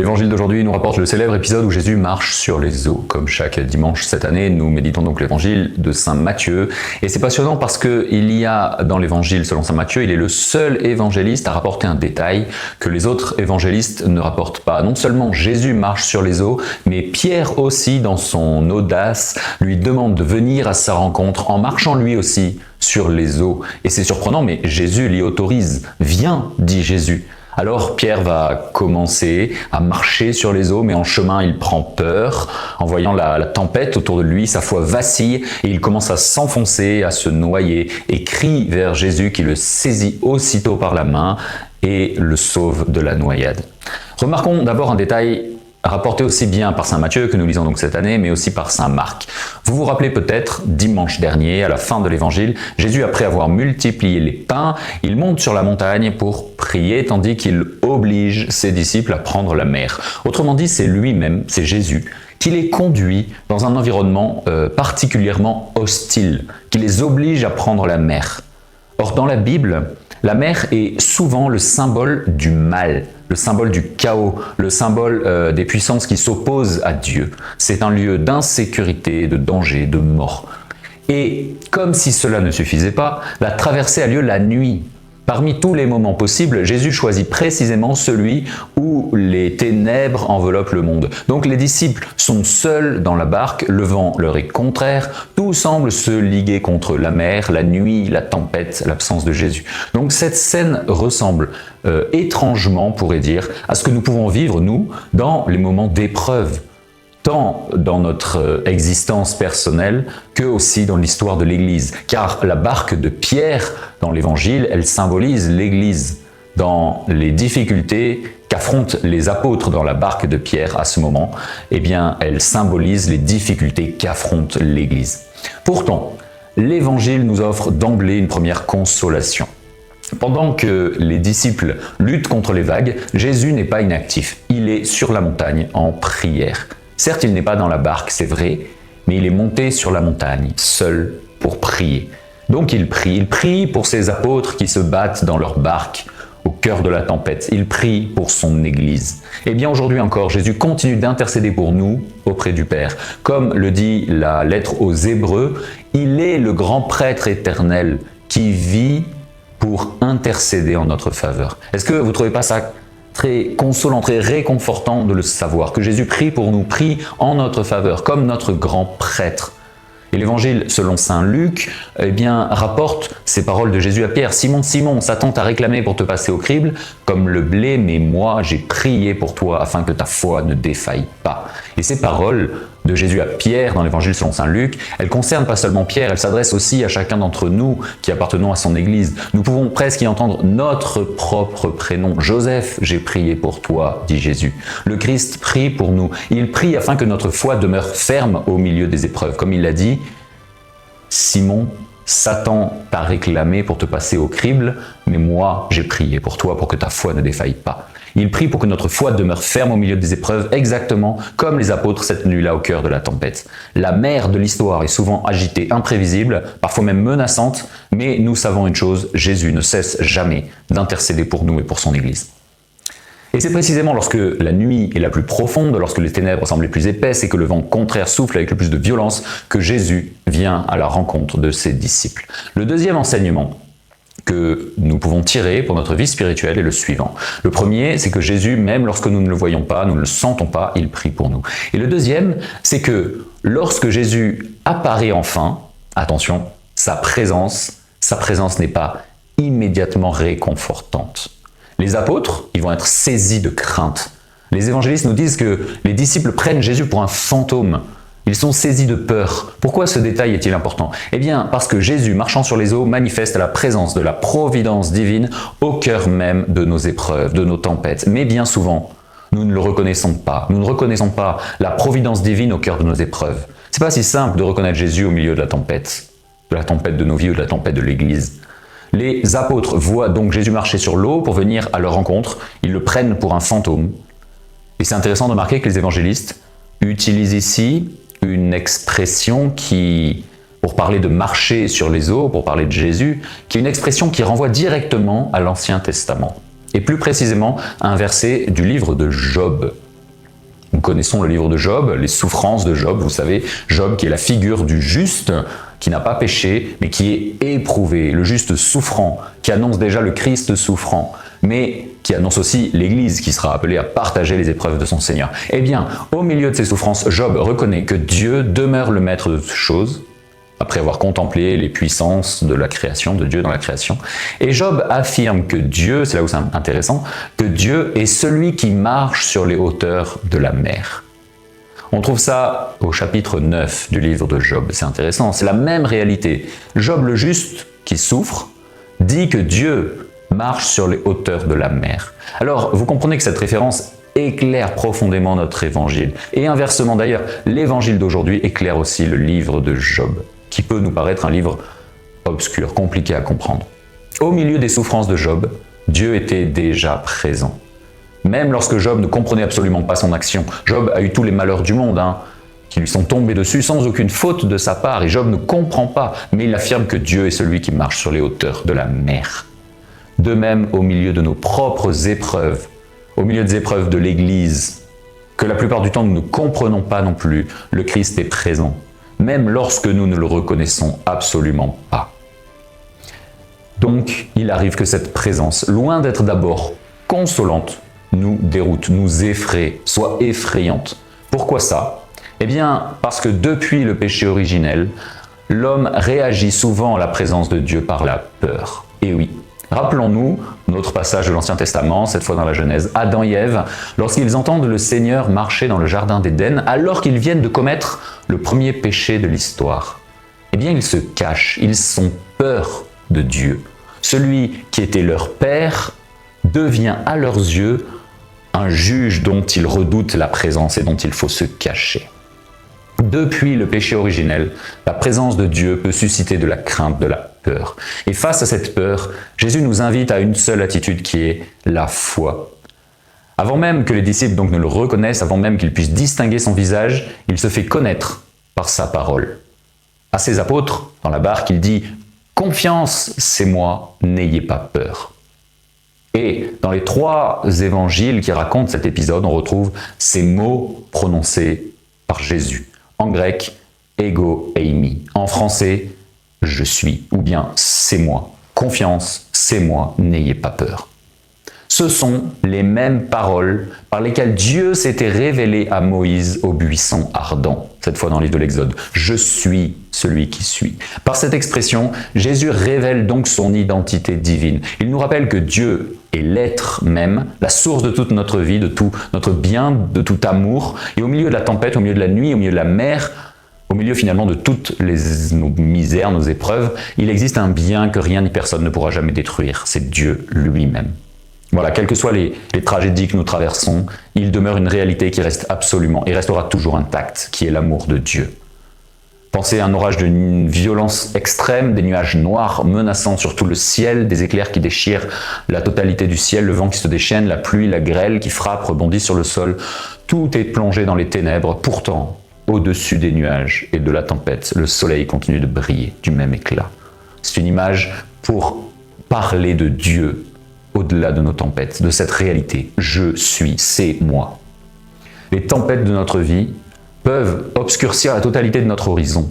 L'évangile d'aujourd'hui nous rapporte le célèbre épisode où Jésus marche sur les eaux. Comme chaque dimanche cette année, nous méditons donc l'évangile de saint Matthieu. Et c'est passionnant parce qu'il y a dans l'évangile selon saint Matthieu, il est le seul évangéliste à rapporter un détail que les autres évangélistes ne rapportent pas. Non seulement Jésus marche sur les eaux, mais Pierre aussi, dans son audace, lui demande de venir à sa rencontre en marchant lui aussi sur les eaux. Et c'est surprenant, mais Jésus l'y autorise. « Viens », dit Jésus. Alors Pierre va commencer à marcher sur les eaux, mais en chemin il prend peur. En voyant la tempête autour de lui, sa foi vacille et il commence à s'enfoncer, à se noyer et crie vers Jésus qui le saisit aussitôt par la main et le sauve de la noyade. Remarquons d'abord un détail rapporté aussi bien par saint Matthieu que nous lisons donc cette année, mais aussi par saint Marc. Vous vous rappelez peut-être, dimanche dernier, à la fin de l'évangile, Jésus, après avoir multiplié les pains, il monte sur la montagne pour prier, tandis qu'il oblige ses disciples à prendre la mer. Autrement dit, c'est lui-même, c'est Jésus, qui les conduit dans un environnement particulièrement hostile, qui les oblige à prendre la mer. Or, dans la Bible, la mer est souvent le symbole du mal, le symbole du chaos, le symbole des puissances qui s'opposent à Dieu. C'est un lieu d'insécurité, de danger, de mort. Et comme si cela ne suffisait pas, la traversée a lieu la nuit. Parmi tous les moments possibles, Jésus choisit précisément celui où les ténèbres enveloppent le monde. Donc les disciples sont seuls dans la barque, le vent leur est contraire, tout semble se liguer contre la mer, la nuit, la tempête, l'absence de Jésus. Donc cette scène ressemble étrangement, on pourrait dire, à ce que nous pouvons vivre, nous, dans les moments d'épreuve, tant dans notre existence personnelle que aussi dans l'histoire de l'Église. Car la barque de Pierre dans l'Évangile, elle symbolise l'Église dans les difficultés qu'affrontent les apôtres dans la barque de Pierre à ce moment. Eh bien, elle symbolise les difficultés qu'affronte l'Église. Pourtant, l'Évangile nous offre d'emblée une première consolation. Pendant que les disciples luttent contre les vagues, Jésus n'est pas inactif. Il est sur la montagne en prière. Certes, il n'est pas dans la barque, c'est vrai, mais il est monté sur la montagne, seul, pour prier. Donc il prie pour ses apôtres qui se battent dans leur barque, au cœur de la tempête. Il prie pour son Église. Et bien aujourd'hui encore, Jésus continue d'intercéder pour nous auprès du Père. Comme le dit la lettre aux Hébreux, il est le grand prêtre éternel qui vit pour intercéder en notre faveur. Est-ce que vous ne trouvez pas ça très consolant, très réconfortant de le savoir, que Jésus prie pour nous, prie en notre faveur, comme notre grand prêtre. Et l'évangile, selon saint Luc, eh bien, rapporte ces paroles de Jésus à Pierre. « Simon, Simon, Satan t'a réclamé pour te passer au crible, comme le blé, mais moi, j'ai prié pour toi, afin que ta foi ne défaille pas. » Et ces paroles de Jésus à Pierre, dans l'évangile selon saint Luc, elles concernent pas seulement Pierre, elles s'adressent aussi à chacun d'entre nous qui appartenons à son Église. Nous pouvons presque y entendre notre propre prénom. « Joseph, j'ai prié pour toi, dit Jésus. » Le Christ prie pour nous. Il prie afin que notre foi demeure ferme au milieu des épreuves. Comme il l'a dit, « Simon, Satan t'a réclamé pour te passer au crible, mais moi, j'ai prié pour toi pour que ta foi ne défaille pas. » Il prie pour que notre foi demeure ferme au milieu des épreuves, exactement comme les apôtres cette nuit-là au cœur de la tempête. La mer de l'histoire est souvent agitée, imprévisible, parfois même menaçante, mais nous savons une chose, Jésus ne cesse jamais d'intercéder pour nous et pour son Église. Et c'est précisément lorsque la nuit est la plus profonde, lorsque les ténèbres semblent les plus épaisses et que le vent contraire souffle avec le plus de violence, que Jésus vient à la rencontre de ses disciples. Le deuxième enseignement que nous pouvons tirer pour notre vie spirituelle est le suivant. Le premier, c'est que Jésus, même lorsque nous ne le voyons pas, nous ne le sentons pas, il prie pour nous. Et le deuxième, c'est que lorsque Jésus apparaît enfin, attention, sa présence n'est pas immédiatement réconfortante. Les apôtres, ils vont être saisis de crainte. Les évangélistes nous disent que les disciples prennent Jésus pour un fantôme. Ils sont saisis de peur. Pourquoi ce détail est-il important? Eh bien, parce que Jésus, marchant sur les eaux, manifeste la présence de la providence divine au cœur même de nos épreuves, de nos tempêtes. Mais bien souvent, nous ne le reconnaissons pas. Nous ne reconnaissons pas la providence divine au cœur de nos épreuves. C'est pas si simple de reconnaître Jésus au milieu de la tempête de nos vies ou de la tempête de l'Église. Les apôtres voient donc Jésus marcher sur l'eau pour venir à leur rencontre. Ils le prennent pour un fantôme. Et c'est intéressant de remarquer que les évangélistes utilisent ici une expression pour parler de marcher sur les eaux, pour parler de Jésus, qui est une expression qui renvoie directement à l'Ancien Testament. Et plus précisément à un verset du livre de Job. Nous connaissons le livre de Job, les souffrances de Job. Vous savez, Job qui est la figure du juste, qui n'a pas péché, mais qui est éprouvé, le juste souffrant, qui annonce déjà le Christ souffrant, mais qui annonce aussi l'Église qui sera appelée à partager les épreuves de son Seigneur. Eh bien, au milieu de ces souffrances, Job reconnaît que Dieu demeure le maître de toutes choses, après avoir contemplé les puissances de la création, de Dieu dans la création. Et Job affirme que Dieu, c'est là où c'est intéressant, que Dieu est celui qui marche sur les hauteurs de la mer. On trouve ça au chapitre 9 du livre de Job. C'est intéressant, c'est la même réalité. Job le juste, qui souffre, dit que Dieu marche sur les hauteurs de la mer. Alors, vous comprenez que cette référence éclaire profondément notre évangile. Et inversement d'ailleurs, l'évangile d'aujourd'hui éclaire aussi le livre de Job, qui peut nous paraître un livre obscur, compliqué à comprendre. Au milieu des souffrances de Job, Dieu était déjà présent. Même lorsque Job ne comprenait absolument pas son action, Job a eu tous les malheurs du monde, qui lui sont tombés dessus sans aucune faute de sa part, et Job ne comprend pas, mais il affirme que Dieu est celui qui marche sur les hauteurs de la mer. De même, au milieu de nos propres épreuves, au milieu des épreuves de l'Église, que la plupart du temps nous ne comprenons pas non plus, le Christ est présent, même lorsque nous ne le reconnaissons absolument pas. Donc, il arrive que cette présence, loin d'être d'abord consolante, nous déroute, nous effraie, soit effrayante. Pourquoi ça? Eh bien, parce que depuis le péché originel, l'homme réagit souvent à la présence de Dieu par la peur. Et oui, rappelons-nous notre passage de l'Ancien Testament, cette fois dans la Genèse, Adam et Ève, lorsqu'ils entendent le Seigneur marcher dans le jardin d'Éden, alors qu'ils viennent de commettre le premier péché de l'histoire. Eh bien, ils se cachent, ils ont peur de Dieu. Celui qui était leur père devient à leurs yeux un juge dont ils redoutent la présence et dont il faut se cacher. Depuis le péché originel, la présence de Dieu peut susciter de la crainte, de la peur. Et face à cette peur, Jésus nous invite à une seule attitude qui est la foi. Avant même que les disciples donc ne le reconnaissent, avant même qu'ils puissent distinguer son visage, il se fait connaître par sa parole. À ses apôtres, dans la barque, il dit « Confiance, c'est moi, n'ayez pas peur ». Et dans les 3 évangiles qui racontent cet épisode, on retrouve ces mots prononcés par Jésus. En grec, ego eimi. En français, je suis, ou bien c'est moi. Confiance, c'est moi, n'ayez pas peur. Ce sont les mêmes paroles par lesquelles Dieu s'était révélé à Moïse au buisson ardent, cette fois dans le livre de l'Exode. Je suis celui qui suis. Par cette expression, Jésus révèle donc son identité divine. Il nous rappelle que Dieu est l'être même, la source de toute notre vie, de tout notre bien, de tout amour. Et au milieu de la tempête, au milieu de la nuit, au milieu de la mer, au milieu finalement de toutes nos misères, nos épreuves, il existe un bien que rien ni personne ne pourra jamais détruire. C'est Dieu lui-même. Voilà, quelles que soient les tragédies que nous traversons, il demeure une réalité qui reste absolument et restera toujours intacte, qui est l'amour de Dieu. Pensez à un orage d'une violence extrême, des nuages noirs menaçant sur tout le ciel, des éclairs qui déchirent la totalité du ciel, le vent qui se déchaîne, la pluie, la grêle qui frappe, rebondit sur le sol. Tout est plongé dans les ténèbres. Pourtant, au-dessus des nuages et de la tempête, le soleil continue de briller du même éclat. C'est une image pour parler de Dieu au-delà de nos tempêtes, de cette réalité. Je suis, c'est moi. Les tempêtes de notre vie peuvent obscurcir la totalité de notre horizon,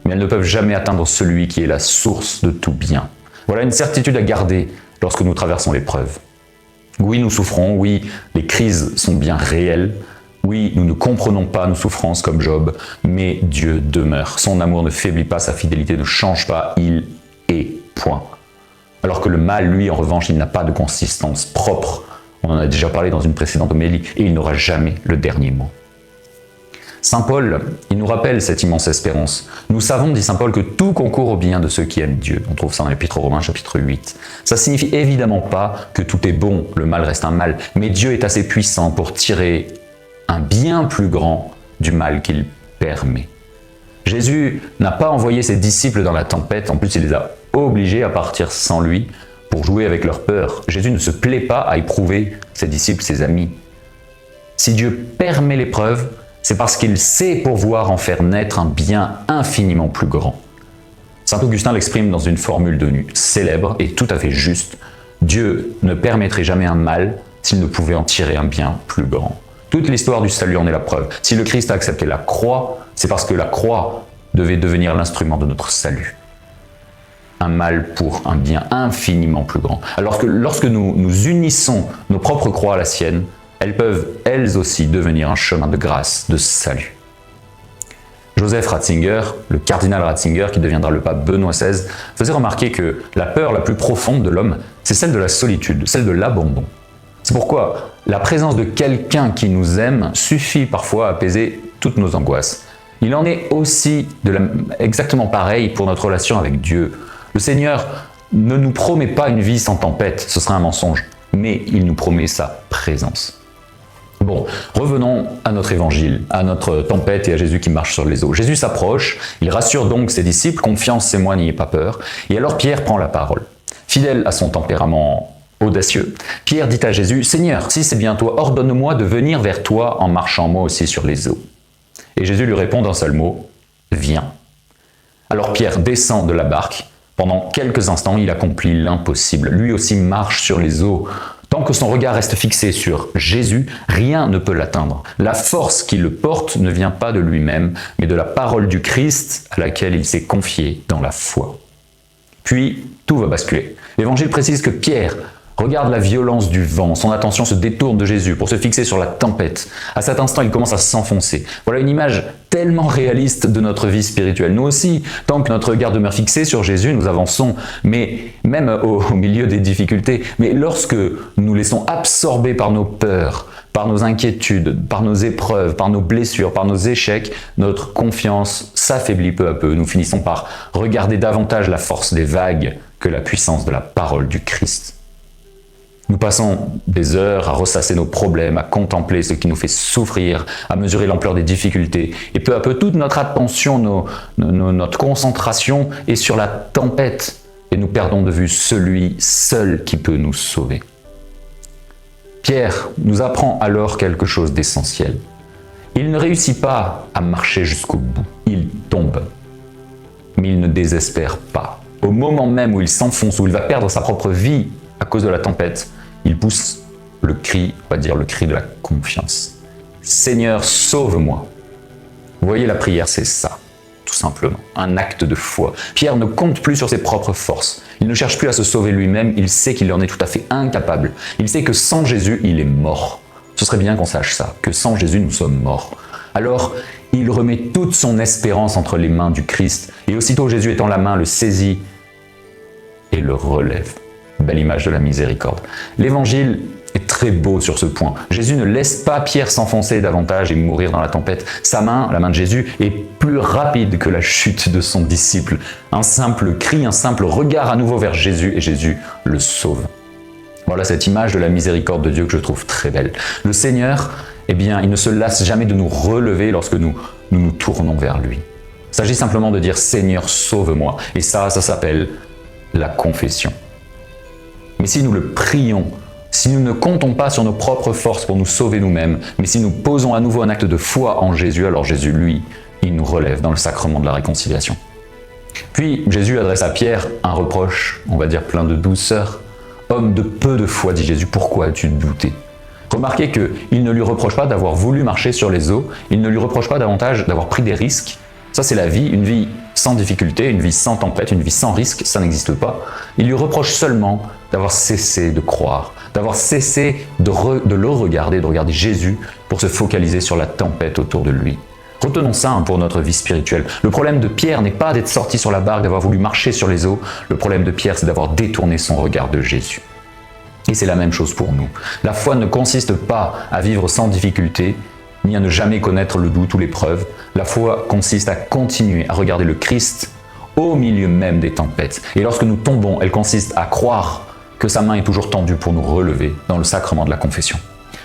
mais elles ne peuvent jamais atteindre celui qui est la source de tout bien. Voilà une certitude à garder lorsque nous traversons l'épreuve. Oui, nous souffrons, oui, les crises sont bien réelles, oui, nous ne comprenons pas nos souffrances comme Job, mais Dieu demeure. Son amour ne faiblit pas, sa fidélité ne change pas, il est, point. Alors que le mal, lui, en revanche, il n'a pas de consistance propre. On en a déjà parlé dans une précédente homélie, et il n'aura jamais le dernier mot. Saint Paul, il nous rappelle cette immense espérance. Nous savons, dit Saint Paul, que tout concourt au bien de ceux qui aiment Dieu. On trouve ça dans l'Épître aux Romains, chapitre 8. Ça signifie évidemment pas que tout est bon, le mal reste un mal, mais Dieu est assez puissant pour tirer un bien plus grand du mal qu'il permet. Jésus n'a pas envoyé ses disciples dans la tempête, en plus il les a obligés à partir sans lui pour jouer avec leur peur. Jésus ne se plaît pas à éprouver ses disciples, ses amis. Si Dieu permet l'épreuve, c'est parce qu'il sait pouvoir en faire naître un bien infiniment plus grand. Saint Augustin l'exprime dans une formule devenue célèbre et tout à fait juste. Dieu ne permettrait jamais un mal s'il ne pouvait en tirer un bien plus grand. Toute l'histoire du salut en est la preuve. Si le Christ a accepté la croix, c'est parce que la croix devait devenir l'instrument de notre salut. Un mal pour un bien infiniment plus grand. Alors que lorsque nous unissons nos propres croix à la sienne, elles peuvent elles aussi devenir un chemin de grâce, de salut. Joseph Ratzinger, le cardinal Ratzinger qui deviendra le pape Benoît XVI, faisait remarquer que la peur la plus profonde de l'homme, c'est celle de la solitude, celle de l'abandon. C'est pourquoi la présence de quelqu'un qui nous aime suffit parfois à apaiser toutes nos angoisses. Il en est aussi exactement pareil pour notre relation avec Dieu. Le Seigneur ne nous promet pas une vie sans tempête, ce serait un mensonge, mais il nous promet sa présence. Bon, revenons à notre évangile, à notre tempête et à Jésus qui marche sur les eaux. Jésus s'approche, il rassure donc ses disciples, confiance c'est moi, n'ayez pas peur. Et alors Pierre prend la parole. Fidèle à son tempérament audacieux, Pierre dit à Jésus, « Seigneur, si c'est bien toi, ordonne-moi de venir vers toi en marchant moi aussi sur les eaux. » Et Jésus lui répond d'un seul mot, « Viens ». Alors Pierre descend de la barque. Pendant quelques instants, il accomplit l'impossible. Lui aussi marche sur les eaux. Tant que son regard reste fixé sur Jésus, rien ne peut l'atteindre. La force qui le porte ne vient pas de lui-même, mais de la parole du Christ à laquelle il s'est confié dans la foi. Puis, tout va basculer. L'Évangile précise que Pierre regarde la violence du vent, son attention se détourne de Jésus pour se fixer sur la tempête. À cet instant, il commence à s'enfoncer. Voilà une image tellement réaliste de notre vie spirituelle. Nous aussi, tant que notre regard demeure fixé sur Jésus, nous avançons, mais même au milieu des difficultés. Mais lorsque nous laissons absorber par nos peurs, par nos inquiétudes, par nos épreuves, par nos blessures, par nos échecs, notre confiance s'affaiblit peu à peu. Nous finissons par regarder davantage la force des vagues que la puissance de la parole du Christ. Nous passons des heures à ressasser nos problèmes, à contempler ce qui nous fait souffrir, à mesurer l'ampleur des difficultés. Et peu à peu, toute notre attention, notre concentration est sur la tempête. Et nous perdons de vue celui seul qui peut nous sauver. Pierre nous apprend alors quelque chose d'essentiel. Il ne réussit pas à marcher jusqu'au bout. Il tombe. Mais il ne désespère pas. Au moment même où il s'enfonce, où il va perdre sa propre vie à cause de la tempête, il pousse le cri, on va dire le cri de la confiance. Seigneur, sauve-moi. Vous voyez, la prière, c'est ça, tout simplement, un acte de foi. Pierre ne compte plus sur ses propres forces. Il ne cherche plus à se sauver lui-même, il sait qu'il en est tout à fait incapable. Il sait que sans Jésus, il est mort. Ce serait bien qu'on sache ça, que sans Jésus, nous sommes morts. Alors, il remet toute son espérance entre les mains du Christ, et aussitôt Jésus étend la main, le saisit et le relève. Belle image de la miséricorde. L'Évangile est très beau sur ce point. Jésus ne laisse pas Pierre s'enfoncer davantage et mourir dans la tempête. Sa main, la main de Jésus, est plus rapide que la chute de son disciple. Un simple cri, un simple regard à nouveau vers Jésus, et Jésus le sauve. Voilà cette image de la miséricorde de Dieu que je trouve très belle. Le Seigneur, eh bien, il ne se lasse jamais de nous relever lorsque nous nous tournons vers lui. Il s'agit simplement de dire « Seigneur, sauve-moi ». Et ça s'appelle la confession. Mais si nous le prions, si nous ne comptons pas sur nos propres forces pour nous sauver nous-mêmes, mais si nous posons à nouveau un acte de foi en Jésus, alors Jésus, lui, il nous relève dans le sacrement de la réconciliation. Puis Jésus adresse à Pierre un reproche, on va dire plein de douceur. « Homme de peu de foi, dit Jésus, pourquoi as-tu douté ?» Remarquez qu'il ne lui reproche pas d'avoir voulu marcher sur les eaux, il ne lui reproche pas davantage d'avoir pris des risques. Ça, c'est la vie, une vie sans difficulté, une vie sans tempête, une vie sans risque, ça n'existe pas. Il lui reproche seulement d'avoir cessé de croire, d'avoir cessé de le regarder, de regarder Jésus pour se focaliser sur la tempête autour de lui. Retenons ça pour notre vie spirituelle. Le problème de Pierre n'est pas d'être sorti sur la barque, d'avoir voulu marcher sur les eaux. Le problème de Pierre, c'est d'avoir détourné son regard de Jésus. Et c'est la même chose pour nous. La foi ne consiste pas à vivre sans difficulté, ni à ne jamais connaître le doute ou l'épreuve. La foi consiste à continuer à regarder le Christ au milieu même des tempêtes. Et lorsque nous tombons, elle consiste à croire que sa main est toujours tendue pour nous relever dans le sacrement de la confession.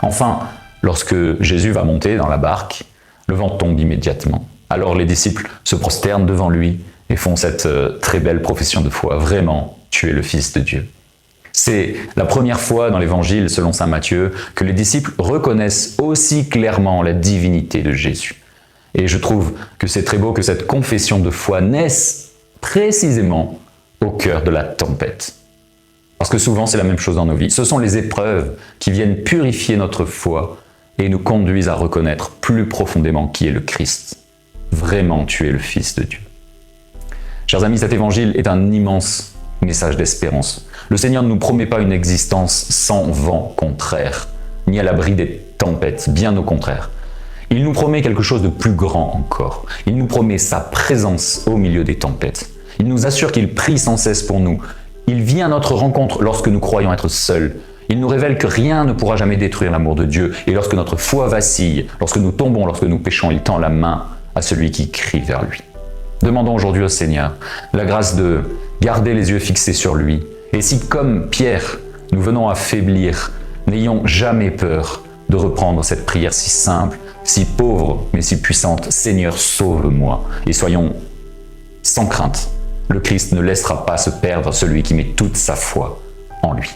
Enfin, lorsque Jésus va monter dans la barque, le vent tombe immédiatement. Alors les disciples se prosternent devant lui et font cette très belle profession de foi. Vraiment, tu es le Fils de Dieu. C'est la première fois dans l'Évangile, selon saint Matthieu, que les disciples reconnaissent aussi clairement la divinité de Jésus. Et je trouve que c'est très beau que cette confession de foi naisse précisément au cœur de la tempête. Parce que souvent, c'est la même chose dans nos vies. Ce sont les épreuves qui viennent purifier notre foi et nous conduisent à reconnaître plus profondément qui est le Christ. Vraiment, tu es le Fils de Dieu. Chers amis, cet évangile est un immense message d'espérance. Le Seigneur ne nous promet pas une existence sans vent contraire, ni à l'abri des tempêtes, bien au contraire. Il nous promet quelque chose de plus grand encore. Il nous promet sa présence au milieu des tempêtes. Il nous assure qu'il prie sans cesse pour nous. Il vient à notre rencontre lorsque nous croyons être seuls. Il nous révèle que rien ne pourra jamais détruire l'amour de Dieu. Et lorsque notre foi vacille, lorsque nous tombons, lorsque nous péchons, il tend la main à celui qui crie vers lui. Demandons aujourd'hui au Seigneur la grâce de garder les yeux fixés sur lui. Et si, comme Pierre, nous venons à faiblir, n'ayons jamais peur de reprendre cette prière si simple, si pauvre, mais si puissante. Seigneur, sauve-moi. Et soyons sans crainte. Le Christ ne laissera pas se perdre celui qui met toute sa foi en lui.